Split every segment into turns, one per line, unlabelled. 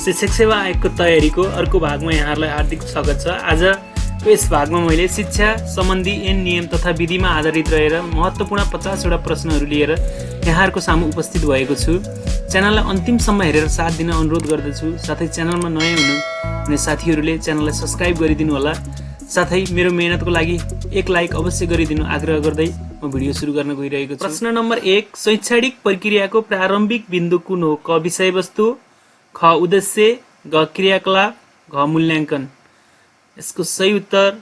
शिक्षक सेवा आयोगको तयारीको अर्को भागमा यहाँहरूलाई हार्दिक स्वागत छ। आजको यस भागमा मैले शिक्षा सम्बन्धी ऐन नियम तथा विधिमा आधारित रहेर महत्त्वपूर्ण 50 वटा प्रश्नहरू लिएर यहाँहरूको सामु उपस्थित भएको छु। च्यानललाई अन्तिमसम्म हेरेर साथ दिन अनुरोध गर्दछु। साथै च्यानलमा नयाँ हुने साथीहरूले च्यानललाई सब्स्क्राइब गरिदिनु होला। साथै मेरो मेहनतको लागि एक लाइक अवश्य गरिदिनु आग्रह गर्दै म भिडियो सुरु गर्न गइरहेको छु। प्रश्न नम्बर 1, शैक्षणिक प्रक्रियाको प्रारम्भिक बिन्दु कुन हो? क विषयवस्तु, ख उद्देश्य, ग क्रियाकलाप, घ मूल्याङ्कन। यसको सही उत्तर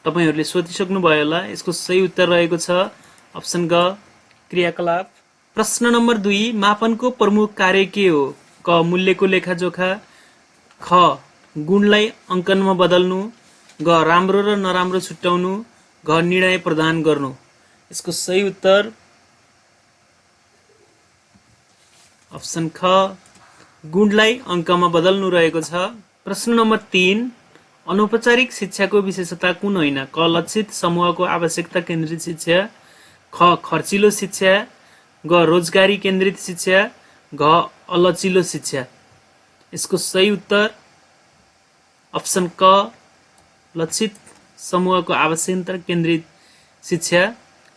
तपाईहरुले सोचिसक्नु भयो होला। यसको सही उत्तर रहेको छ अप्सन ग क्रियाकलाप। प्रश्न नम्बर 2, मापनको प्रमुख कार्य के हो? क मूल्यको लेखाजोखा, ख गुणलाई अंकनमा बदल्नु, ग राम्रो र नराम्रो छुट्याउनु, घ निर्णय प्रदान गर्नु। यसको सही उत्तर अप्सन ख गुणलाई अंकमा बदल्नु रहेको छ। प्रश्न नम्बर 3, अनौपचारिक शिक्षाको विशेषता कुन होइन? क लक्षित समूहको आवश्यकता केन्द्रित शिक्षा, ख खर्चिलो शिक्षा, ग रोजगारी केन्द्रित शिक्षा, घ अलचिलो शिक्षा। यसको सही उत्तर अप्सन क लक्षित समूहको आवश्यकता केन्द्रित शिक्षा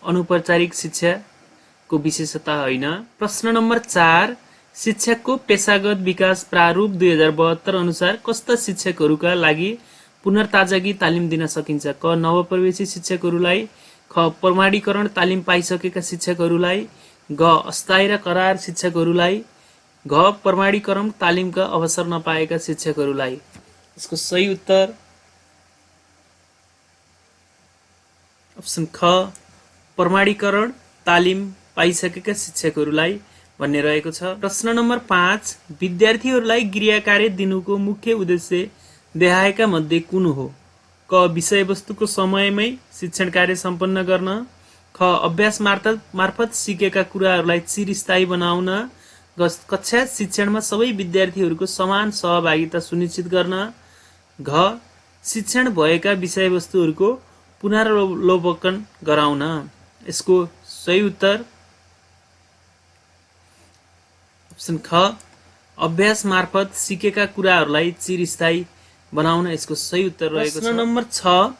अनौपचारिक शिक्षाको विशेषता होइन। प्रश्न नम्बर 4, शिक्षकको पेशागत विकास प्रारूप 2072 अनुसार कस्ता शिक्षकहरूका लागि पुनर्ताजगी तालिम दिन सकिन्छ? क नवप्रवेशी शिक्षकहरूलाई, ख प्रमाणीकरण तालिम पाइसकेका शिक्षकहरूलाई, ग अस्थायी र करार शिक्षकहरूलाई, घ प्रमाणीकरण तालिमका अवसर नपाएका शिक्षकहरूलाई। यसको सही उत्तर अप्सन ख प्रमाणीकरण तालिम पाइसकेका शिक्षकहरूलाई भन्ने रहेको छ। प्रश्न नम्बर 5, विद्यार्थीहरूलाई गृह कार्य दिनुको मुख्य उद्देश्य देखाएका मध्ये कुन हो? क विषयवस्तुको समयमै शिक्षण कार्य सम्पन्न गर्न, ख अभ्यास मार्फत सिकेका कुराहरूलाई चिरस्थायी बनाउन, ग कक्षा शिक्षणमा सबै विद्यार्थीहरूको समान सहभागिता सुनिश्चित गर्न, घ शिक्षण भएका विषयवस्तुहरूको पुनरावलोकन गराउन। यसको सही उत्तर अप्सन ख अभ्यास मार्फत सिकेका कुराहरूलाई चिरस्थायी बनाउन यसको सही उत्तर रहेको छ। प्रश्न नम्बर 6,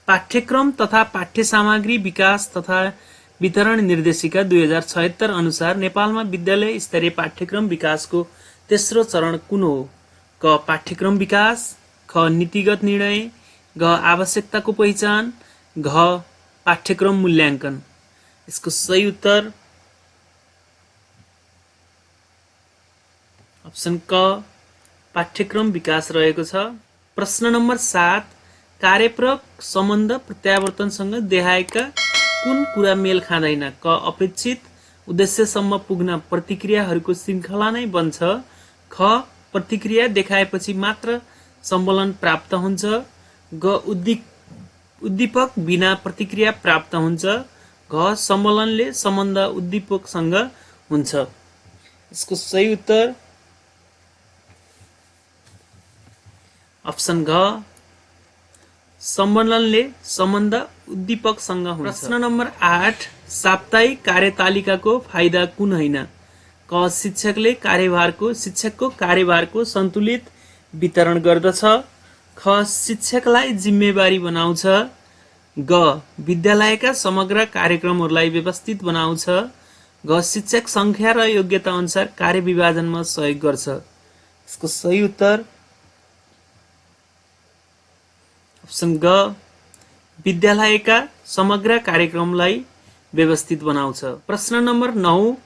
पाठ्यक्रम तथा पाठ्य सामग्री विकास तथा वितरण निर्देशिका 2076 अनुसार नेपालमा विद्यालय स्तरीय पाठ्यक्रम विकासको तेस्रो चरण कुन हो? क पाठ्यक्रम विकास, ख नीतिगत निर्णय, घ आवश्यकताको पहिचान, घ पाठ्यक्रम मूल्याङ्कन। यसको सही उत्तर अप्सन क पाठ्यक्रम विकास रहेको छ। प्रश्न नम्बर 7, कार्यप्रयोग सम्बन्ध प्रत्यावर्तनसँग देखाएका कुन कुरा मेल खाँदैन? क अपेक्षित उद्देश्यसम्म पुग्न प्रतिक्रियाहरूको श्रृङ्खला नै बन्छ, ख प्रतिक्रिया देखाएपछि मात्र सम्बलन प्राप्त हुन्छ, ग उद्दीपक बिना प्रतिक्रिया प्राप्त हुन्छ, घ सम्बलनले सम्बन्ध उद्दीपकसँग हुन्छ। यसको सही उत्तर अप्सन घ सम्बलनले सम्बन्ध उद्दीपकसँग हुन्छ। प्रश्न नम्बर 8, साप्ताहिक कार्यतालिकाको फाइदा कुन होइन? क शिक्षकको कार्यभारको सन्तुलित वितरण गर्दछ, ख शिक्षकलाई जिम्मेवारी बनाउँछ, ग विद्यालयका समग्र कार्यक्रमहरूलाई व्यवस्थित बनाउँछ, घ शिक्षक संख्या र योग्यता अनुसार कार्य विभाजनमा सहयोग गर्छ। यसको सही उत्तर अप्सन ग विद्यालयका समग्र कार्यक्रमलाई व्यवस्थित बनाउँछ। प्रश्न नम्बर 9,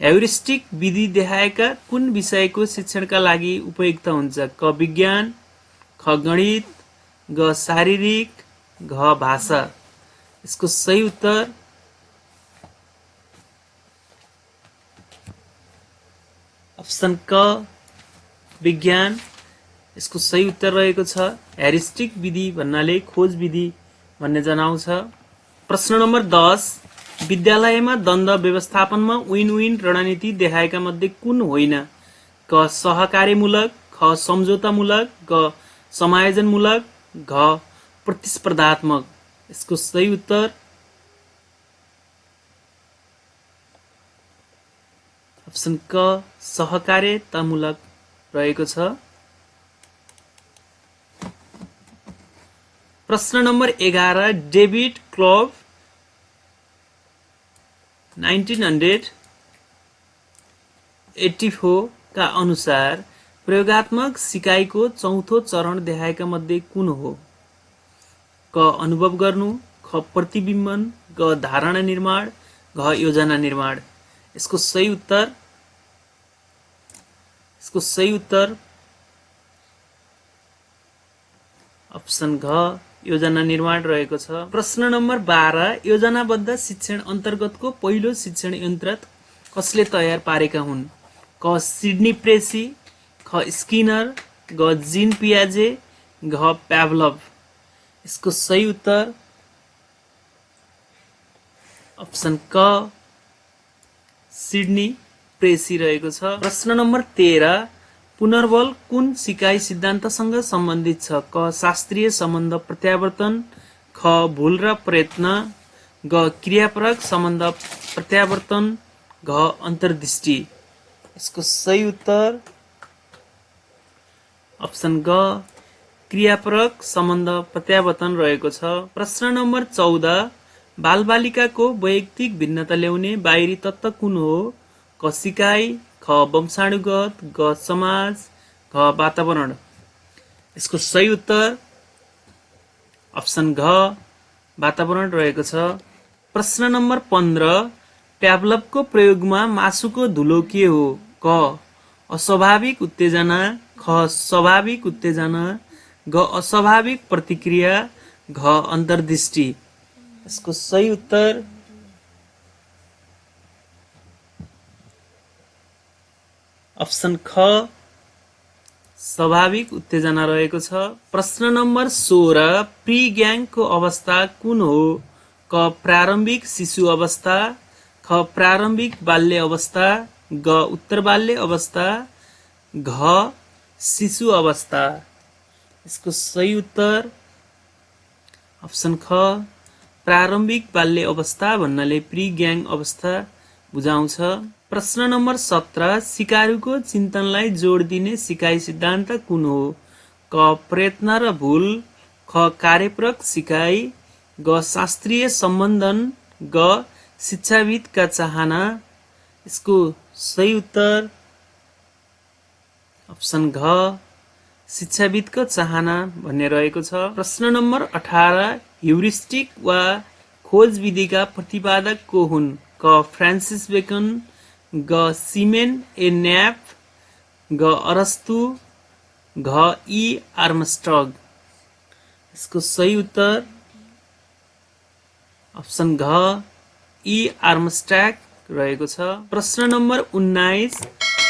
ह्युरिस्टिक विधि देखाएका कुन विषयको शिक्षणका लागि उपयुक्त हुन्छ? क विज्ञान, ख गणित, ग शारीरिक, घ भाषा। यसको सही उत्तर अप्सन क विज्ञान। यसको सही उत्तर रहेको छ। ह्युरिस्टिक विधि भन्नाले खोज विधि भन्ने जनाउँछ। प्रश्न नम्बर 10, विद्यालयमा द्वन्द्व व्यवस्थापनमा विन विन रणनीति देखाएका मध्ये कुन होइन? क सहकार्यमूलक, ख सम्झौतामूलक, ग समायोजनमूलक, घ प्रतिस्पर्धात्मक। यसको सही उत्तर अप्सन क सहकार्यतामूलक रहेको छ। प्रश्न नम्बर 11 डेभिड क्लब 1984 का अनुसार प्रयोगात्मक सिकाइको चौथो चरण देखाएका मध्ये कुन हो? क अनुभव गर्नु, ख प्रतिबिम्बन, ग धारणा निर्माण, घ योजना निर्माण। यसको सही उत्तर अप्सन घ योजना निर्माण रहेको छ। प्रश्न नम्बर 12 योजनाबद्ध शिक्षण अन्तर्गतको पहिलो शिक्षण यन्त्र कसले तयार पारेका हुन्? क सिडनी प्रेसी, ख स्किनर, ग जीन पियाजे, घ प्याभलभ। यसको सही उत्तर अप्सन क सिडनी प्रेसी रहेको छ। प्रश्न नम्बर 13 पुनर्बल कुन सिकाइ सिद्धान्तसँग सम्बन्धित छ? क शास्त्रीय सम्बन्ध प्रत्यावर्तन, ख भूल र प्रयत्न, ग क्रियापरक सम्बन्ध प्रत्यावर्तन, घ अन्तर्दृष्टि। यसको सही उत्तर अप्सन ग क्रियापरक सम्बन्ध प्रत्यावर्तन रहेको छ। प्रश्न नम्बर 14 बालबालिकाको वैयक्तिक भिन्नता ल्याउने बाहिरी तत्त्व कुन हो? क सिकाइ, ख वंशाणुगत, ग समाज, घ वातावरण। यसको सही उत्तर अप्सन घ वातावरण रहेको छ। प्रश्न नम्बर 15 प्याभलभको प्रयोगमा मासुको धुलो के हो? क अस्वाभाविक उत्तेजना, ख स्वाभाविक उत्तेजना, ग अस्वाभाविक प्रतिक्रिया, घ अन्तर्दृष्टि। यसको सही उत्तर अप्सन ख स्वाभाविक उत्तेजना रहेको छ। प्रश्न नम्बर 16 प्री ग्याङको अवस्था कुन हो? क प्रारम्भिक शिशु अवस्था, ख प्रारम्भिक बाल्य अवस्था, ग उत्तर बाल्य अवस्था, घ शिशु अवस्था। यसको सही उत्तर अप्सन ख प्रारम्भिक बाल्य अवस्था भन्नाले प्री ग्याङ अवस्था बुझाउँछ। प्रश्न नम्बर 17 सिकारुको चिन्तनलाई जोड दिने सिकाइ सिद्धान्त कुन हो? क प्रयत्न र भूल, ख कार्यप्रक सिकाइ, ग शास्त्रीय सम्बन्धन, ग शिक्षाविदका चाहना। यसको सही उत्तर अप्सन घ शिक्षाविदको चाहना भन्ने रहेको छ। प्रश्न नम्बर 18 ह्युरिस्टिक वा खोज विधिका प्रतिपादक को हुन्? क फ्रान्सिस बेकन, ग सिमेन ए न्याप, ग अरस्तु, घ ई आर्मस्ट्रग। यसको सही उत्तर अप्सन घ ई आर्मस्ट्रग रहेको छ। प्रश्न नम्बर 19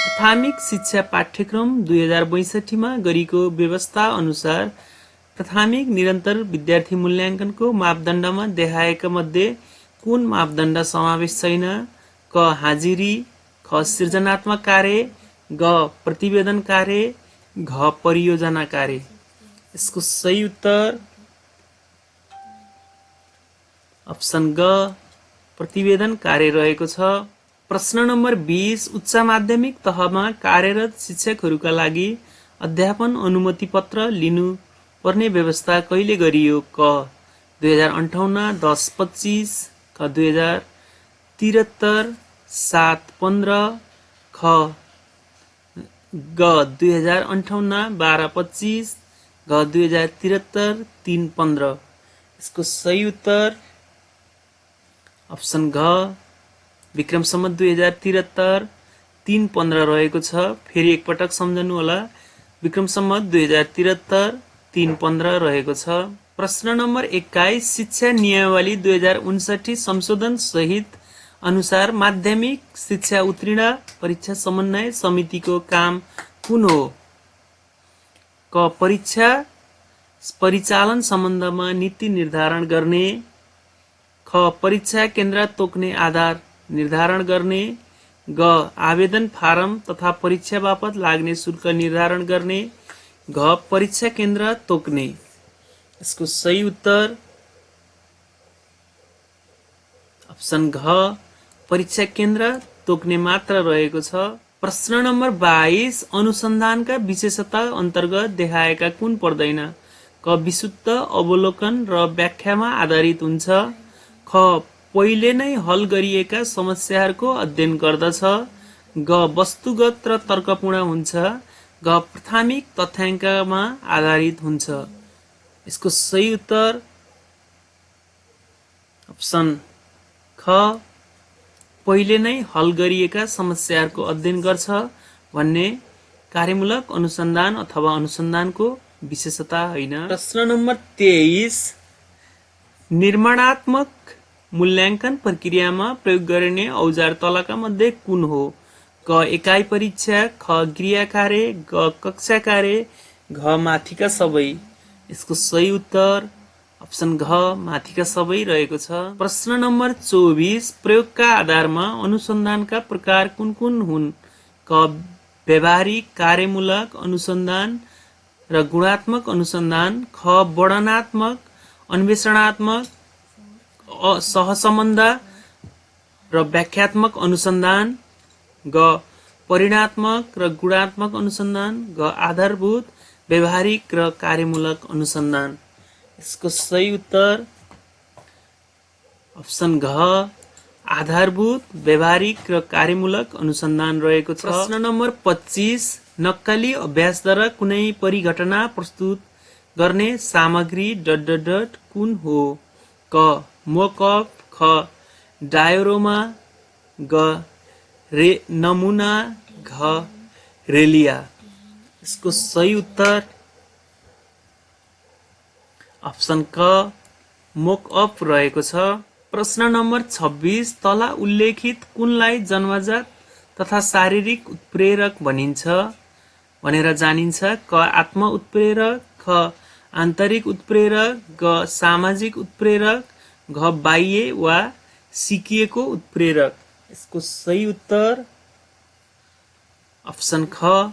प्राथमिक शिक्षा पाठ्यक्रम 2062 मा गरिएको व्यवस्था अनुसार प्राथमिक निरन्तर विद्यार्थी मूल्याङ्कनको मापदण्डमा देखाएका मध्ये कुन मापदण्ड समावेश छैन? क हाजिरी, ख सृजनात्मक कार्य, ग प्रतिवेदन कार्य, घ परियोजना कार्य। यसको सही उत्तर अप्सन ग प्रतिवेदन कार्य रहेको छ। प्रश्न नम्बर 20 उच्च माध्यमिक तहमा कार्यरत शिक्षकहरूका लागि अध्यापन अनुमति पत्र लिनु पर्ने व्यवस्था कहिले गरियो? क 2058 10-25, ख 2073 7-15, ख ग 2058 12-25, घ 2073 3-15। यसको सही उत्तर अप्सन घ विक्रम सम्वत 2073 3-15 रहेको छ। फेरि एकपटक सम्झनु होला, विक्रम सम्वत 2073 3-15 रहेको छ। प्रश्न नम्बर 21 शिक्षा नियमावली 2059 संशोधन सहित अनुसार माध्यमिक शिक्षा उत्तीर्ण परीक्षा समन्वय समितिको काम कुन हो? क परीक्षा परिचालन सम्बन्धमा नीति निर्धारण गर्ने, ख परीक्षा केन्द्र तोक्ने आधार निर्धारण गर्ने, ग आवेदन फारम तथा परीक्षा बापत लाग्ने शुल्क निर्धारण गर्ने, घ परीक्षा केन्द्र तोक्ने। यसको सही उत्तर अप्सन घ परीक्षा केन्द्र तोक्ने मात्र रहेको छ। प्रश्न नम्बर 22 अनुसन्धानका विशेषता अन्तर्गत देखाएका कुन पर्दैन? क विशुद्ध अवलोकन र व्याख्यामा आधारित हुन्छ। ख पहिले नै हल गरिएका समस्याहरूको अध्ययन गर्दछ। ग वस्तुगत र तर्कपूर्ण हुन्छ। ग प्राथमिक तथ्याङ्कमा आधारित हुन्छ। यसको सही उत्तर अप्सन ख पहिले नै हल गरिएका समस्याहरूको अध्ययन गर्छ भन्ने कार्यमूलक अनुसन्धान अथवा अनुसन्धानको विशेषता होइन। प्रश्न नम्बर 23 निर्माणात्मक मूल्याङ्कन प्रक्रियामा प्रयोग गरिने औजार तलका मध्ये कुन हो? क एकाइ परीक्षा, ख गृह कार्य, ग कक्षा कार्य, घ माथिका सबै। यसको सही उत्तर अप्सन घ माथिका सबै रहेको छ। प्रश्न नम्बर 24 प्रयोगका आधारमा अनुसन्धानका प्रकार कुन कुन हुन्? क व्यावहारिक कार्यमूलक अनुसन्धान र गुणात्मक अनुसन्धान, ख वर्णनात्मक अन्वेषणात्मक सहसम्बन्ध र व्याख्यात्मक अनुसन्धान, ग परिणात्मक र गुणात्मक अनुसन्धान, ग आधारभूत व्यावहारिक र कार्यमूलक अनुसन्धान। यसको सही उत्तर अप्सन घ आधारभूत व्यावहारिक र कार्यमूलक अनुसन्धान रहेको छ। प्रश्न नम्बर 25 नक्कली अभ्यासद्वारा कुनै परिघटना प्रस्तुत गर्ने सामग्री ... कुन हो? क मोकअप, ख डायोरोमा, ग नमुना, घ रेलिया। यसको सही उत्तर अप्सन क मोकअप रहेको छ। प्रश्न नम्बर 26 तल उल्लेखित कुनलाई जन्मजात तथा शारीरिक उत्प्रेरक भनिन्छ भनेर जानिन्छ? क आत्म उत्प्रेरक, ख आन्तरिक उत्प्रेरक, ग सामाजिक उत्प्रेरक, घ बाह्य वा सिकिएको उत्प्रेरक। यसको सही उत्तर अप्सन ख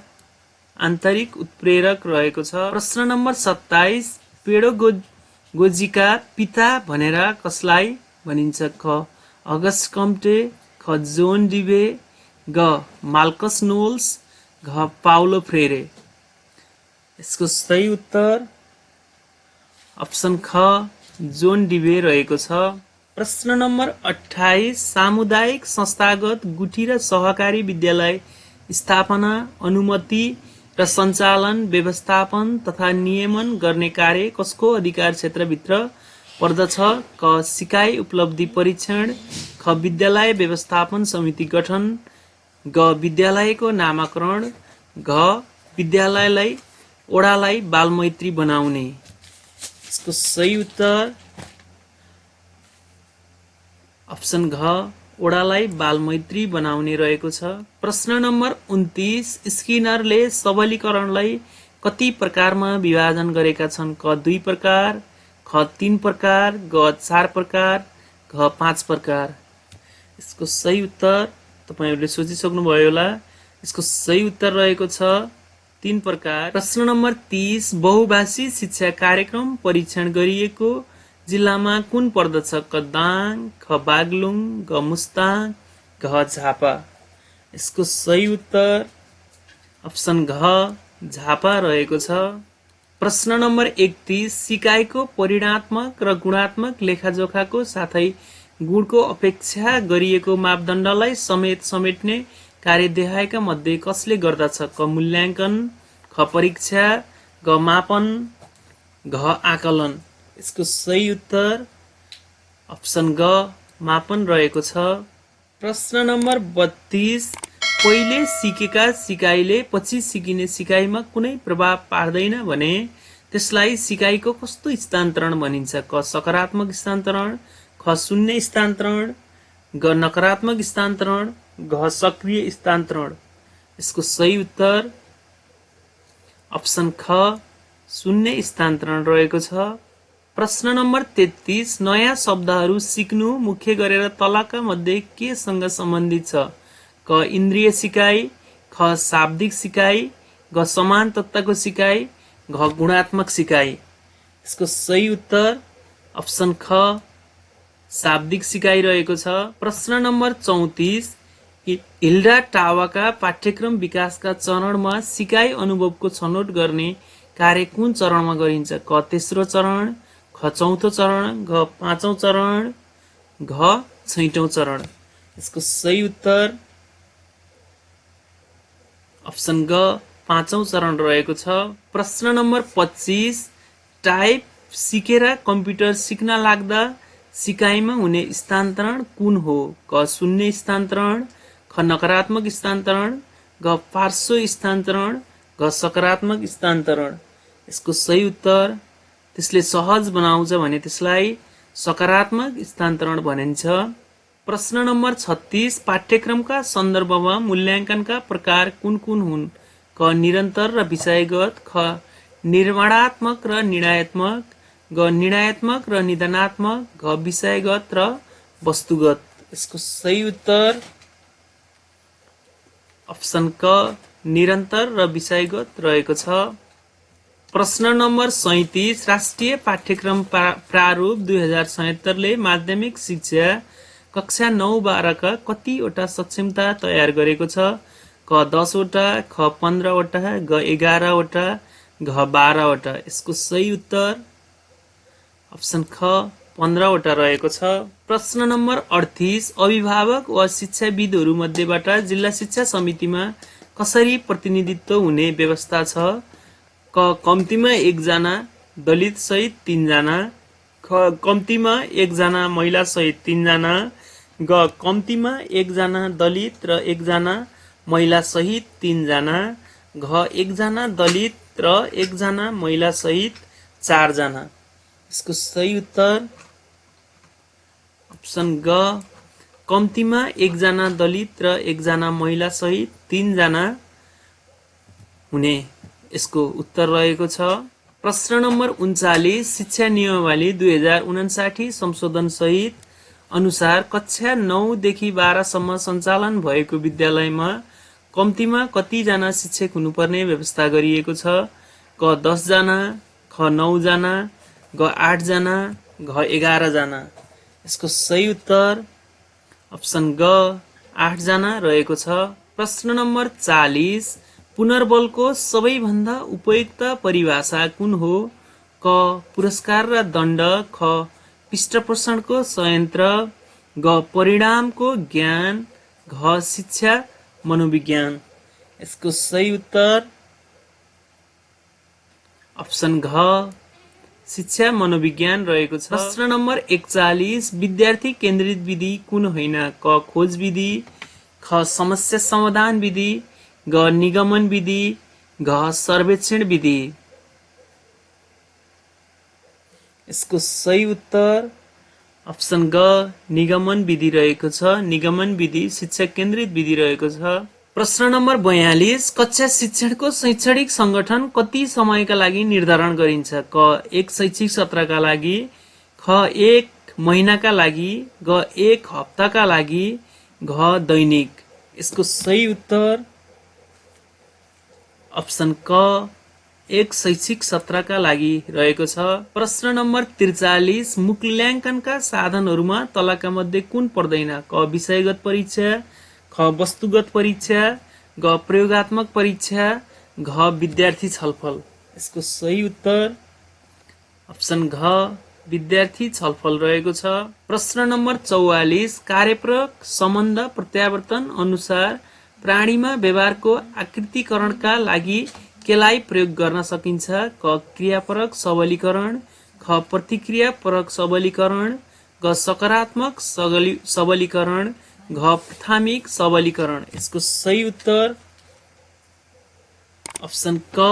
आन्तरिक उत्प्रेरक रहेको छ। प्रश्न नम्बर 27 पेडागोजीका पिता भनेर कसलाई भनिन्छ? ख अगस्ट कम्टे, ख जोन डिवे, ग मार्कस नोल्स, घ पाउलो फ्रेरे। यसको सही उत्तर अप्सन ख जोन डिवे रहेको छ। प्रश्न नम्बर 28 सामुदायिक संस्थागत गुठी र सहकारी विद्यालय स्थापना, अनुमति र सञ्चालन, व्यवस्थापन तथा नियमन गर्ने कार्य कसको अधिकार क्षेत्रभित्र पर्दछ? क सिकाइ उपलब्धि परीक्षण, ख विद्यालय व्यवस्थापन समिति गठन, ग विद्यालयको नामाकरण, घ विद्यालयलाई ओडालाई बालमैत्री बनाउने। यसको सही उत्तर अप्सन घ ओडालाई बालमैत्री बनाउने रहेको छ। प्रश्न नम्बर 29 स्किनरले सबलीकरणलाई कति प्रकारमा विभाजन गरेका छन्? क 2 प्रकार, ख 3 प्रकार, ग 4 प्रकार, घ 5 प्रकार। यसको सही उत्तर तपाईहरुले सोचिसक्नुभयो होला। यसको सही उत्तर रहेको छ 3 प्रकार। प्रश्न नम्बर 30 बहुभाषी शिक्षा कार्यक्रम परीक्षण गरिएको जिल्लामा कुन पर्दछ? क दाङ, ख बागलुङ, ग मुस्ताङ, घ झापा। यसको सही उत्तर अप्सन घ झापा रहेको छ। प्रश्न नम्बर 31 सिकाइको परिणात्मक र गुणात्मक लेखाजोखाको साथै गुणको अपेक्षा गरिएको मापदण्डलाई समेट्ने कार्य देखाएका मध्ये कसले गर्दछ? क मूल्याङ्कन, ख परीक्षा, ग मापन, घ आकलन। यसको सही उत्तर अप्सन ग मापन रहेको छ। प्रश्न नम्बर 32 पहिले सिकेका सिकाइले पछि सिकिने सिकाइमा कुनै प्रभाव पार्दैन भने त्यसलाई सिकाइको कस्तो स्थानान्तरण भनिन्छ? क सकारात्मक स्थानान्तरण, ख शून्य स्थानान्तरण, ग नकारात्मक स्थानान्तरण, घ सक्रिय स्थानान्तरण। यसको सही उत्तर अप्सन ख शून्य स्थानान्तरण रहेको छ। प्रश्न नम्बर 33 नयाँ शब्दहरू सिक्नु मुख्य गरेर तलका मध्ये केसँग सम्बन्धित छ? क इन्द्रिय सिकाइ, ख शाब्दिक सिकाइ, घ समान तत्त्वको सिकाइ, घ गुणात्मक सिकाइ। यसको सही उत्तर अप्सन ख शाब्दिक सिकाइ रहेको छ। प्रश्न नम्बर 34 हिल्डा टावाका पाठ्यक्रम विकासका चरणमा सिकाइ अनुभवको छनौट गर्ने कार्य कुन चरणमा गरिन्छ? क तेस्रो चरण, ख चौथो चरण, घ पाँचौं चरण, घ छैटौं चरण। यसको सही उत्तर अप्सन ग पाँचौं चरण रहेको छ। प्रश्न नम्बर 25, टाइप सिकेर कम्प्युटर सिक्न लाग्दा सिकाइमा हुने स्थानान्तरण कुन हो? क शून्य स्थानान्तरण, ख नकारात्मक स्थानान्तरण, घ पार्श्व स्थानान्तरण, घ सकारात्मक स्थानान्तरण। यसको सही उत्तर त्यसले सहज बनाउँछ भने त्यसलाई सकारात्मक स्थानान्तरण भनिन्छ। प्रश्न नम्बर 36, पाठ्यक्रमका सन्दर्भमा मूल्याङ्कनका प्रकार कुन कुन हुन्? क निरन्तर र विषयगत, ख निर्माणात्मक र निर्णयात्मक, ग निर्णयात्मक र निदानात्मक, घ विषयगत र वस्तुगत। यसको सही उत्तर अप्सन क निरन्तर र विषयगत रहेको छ। प्रश्न नम्बर 37, राष्ट्रिय पाठ्यक्रम प्रारूप 2077 ले माध्यमिक शिक्षा कक्षा 9-12 का कतिवटा सक्षमता तयार गरेको छ? क 10 वटा, ख 15 वटा, ग 11 वटा, घ 12 वटा। यसको सही उत्तर अप्सन ख 15 वटा रहेको छ। प्रश्न नम्बर 38, अभिभावक वा शिक्षाविदहरू मध्येबाट जिल्ला शिक्षा समितिमा कसरी प्रतिनिधित्व हुने व्यवस्था छ? क कम्तीमा 1 जना दलित सहित 3 जना, ख कम्तीमा 1 जना महिला सहित 3 जना, ग कम्तीमा 1 जना दलित र 1 जना महिला सहित 3 जना, घ 1 जना दलित र 1 जना महिला सहित 4 जना। यसको सही उत्तर अप्सन ग कम्तीमा 1 जना दलित र 1 जना महिला सहित 3 जना हुने यसको उत्तर रहेको छ। प्रश्न नम्बर 39, शिक्षा नियमावली 2059 संशोधन सहित अनुसार कक्षा 9 देखि 12 सम्म सञ्चालन भएको विद्यालयमा कम्तीमा कति जना शिक्षक हुनुपर्ने व्यवस्था गरिएको छ? क 10 जना, ख 9 जना, ग 8 जना, घ 11 जना। यसको सही उत्तर अप्सन ग 8 जना रहेको छ। प्रश्न नम्बर 40, पुनर्बलको सबैभन्दा उपयुक्त परिभाषा कुन हो? क पुरस्कार र दण्ड, ख पृष्ठपोषणको संयन्त्र, ग परिणामको ज्ञान, घ शिक्षा मनोविज्ञान। यसको सही उत्तर अप्सन घ शिक्षा मनोविज्ञान रहेको छ। प्रश्न नम्बर 41, विद्यार्थी केन्द्रित विधि कुन होइन? क खोज विधि, ख समस्या समाधान विधि, ग निगमन विधि, घ सर्वेक्षण विधि। यसको सही उत्तर अप्सन ग निगमन विधि रहेको छ। निगमन विधि शिक्षक केन्द्रित विधि रहेको छ। प्रश्न नम्बर 42, कक्षा शिक्षणको शैक्षणिक संगठन कति समयका लागि निर्धारण गरिन्छ? क 1 शैक्षिक सत्रका लागि, ख 1 महिनाका लागि, ग 1 हप्ताका लागि, घ दैनिक। यसको सही उत्तर अप्सन क 1 शैक्षिक सत्रका लागि रहेको छ। प्रश्न नम्बर 43, मूल्याङ्कनका साधनहरूमा तलका मध्ये कुन पर्दैन? क विषयगत परीक्षा, ख वस्तुगत परीक्षा, ग प्रयोगात्मक परीक्षा, घ विद्यार्थी छलफल। यसको सही उत्तर अप्सन घ विद्यार्थी छलफल रहेको छ। प्रश्न नम्बर 44, कार्यप्रयोग सम्बन्ध प्रत्यावर्तन अनुसार प्राणीमा व्यवहारको आकृतिकरणका लागि केलाई प्रयोग गर्न सकिन्छ? क क्रियापरक सबलीकरण, ख प्रतिक्रियापरक सबलीकरण, ग सकारात्मक सबलीकरण, घ प्राथमिक सबलीकरण। यसको सही उत्तर अप्सन क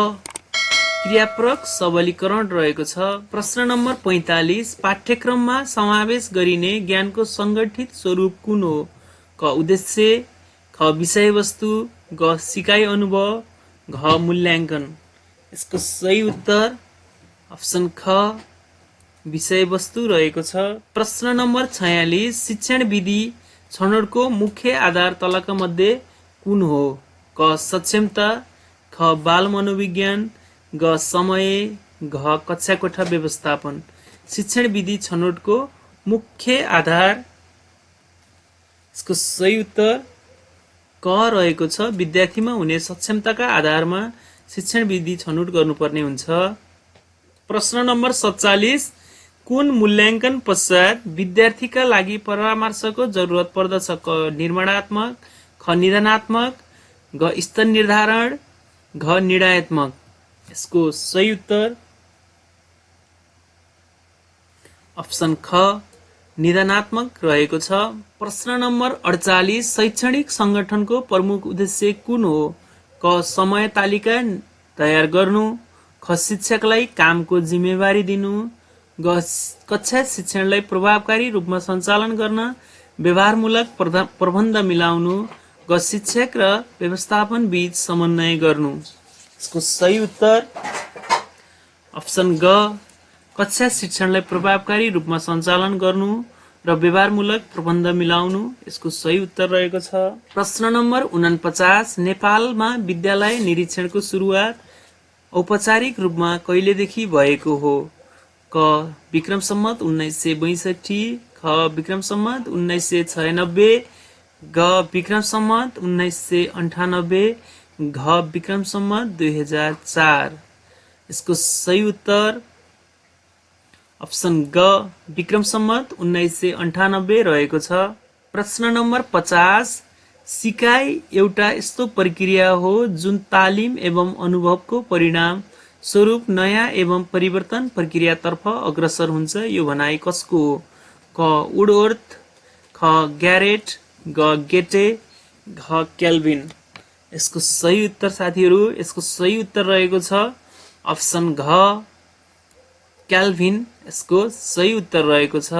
क्रियापरक सबलीकरण रहेको छ। प्रश्न नम्बर 45, पाठ्यक्रममा समावेश गरिने ज्ञानको सङ्गठित स्वरूप कुन हो? क उद्देश्य, ख विषयवस्तु, ग सिकाइ अनुभव, घ मूल्याङ्कन। यसको सही उत्तर अप्सन ख विषयवस्तु रहेको छ। प्रश्न नम्बर 46, शिक्षण विधि छनौटको मुख्य आधार तलका मध्ये कुन हो? क सक्षमता, ख बाल मनोविज्ञान, ग समय, घ कक्षा कोठा व्यवस्थापन। शिक्षण विधि छनौटको मुख्य आधार, यसको सही उत्तर क रहेको छ विद्यार्थीमा हुने सक्षमताका आधारमा शिक्षण विधि छनौट गर्नुपर्ने हुन्छ। प्रश्न नम्बर 47 कुन मूल्याङ्कन पश्चात विद्यार्थीका लागि परामर्शको जरुरत पर्दछ? क निर्माणात्मक, ख निदानात्मक, घ स्तर निर्धारण, घ निर्णयात्मक। यसको सही उत्तर अप्सन ख निदानात्मक रहेको छ। प्रश्न नम्बर 48 शैक्षणिक संगठनको प्रमुख उद्देश्य कुन हो? क समय तालिका तयार गर्नु, ख शिक्षकलाई कामको जिम्मेवारी दिनु, ग कक्षा शिक्षणलाई प्रभावकारी रूपमा सञ्चालन गर्न व्यवहारमूलक प्रबन्ध मिलाउनु, ग शिक्षक र व्यवस्थापन बीच समन्वय गर्नु। यसको सही उत्तर अप्सन ग कक्षा शिक्षणलाई प्रभावकारी रूपमा सञ्चालन गर्नु र व्यवहारमूलक प्रबन्ध मिलाउनु। यसको सही उत्तर रहेको छ। प्रश्न नम्बर 49 नेपालमा विद्यालय निरीक्षणको सुरुवात औपचारिक रूपमा कहिलेदेखि भएको हो? क विक्रम सम्वत 1962, ख विक्रम सम्वत 1996, ग विक्रम सम्वत 1998, घ विक्रम सम्वत 2004। यसको सही उत्तर अप्सन ग विक्रम सम्वत 1998 रहेको छ। प्रश्न नम्बर 50 सिकाइ एउटा यस्तो प्रक्रिया हो जुन तालिम एवं अनुभवको परिणाम स्वरूप नयाँ एवं परिवर्तन प्रक्रियातर्फ अग्रसर हुन्छ। यो भनाइ कसको हो? क वुडवर्थ, ख ग्यारेट, ग गेटे, घ क्याल्भिन। यसको सही उत्तर साथीहरू यसको सही उत्तर रहेको छ अप्सन घ क्याल्भिन। यसको सही उत्तर रहेको छ।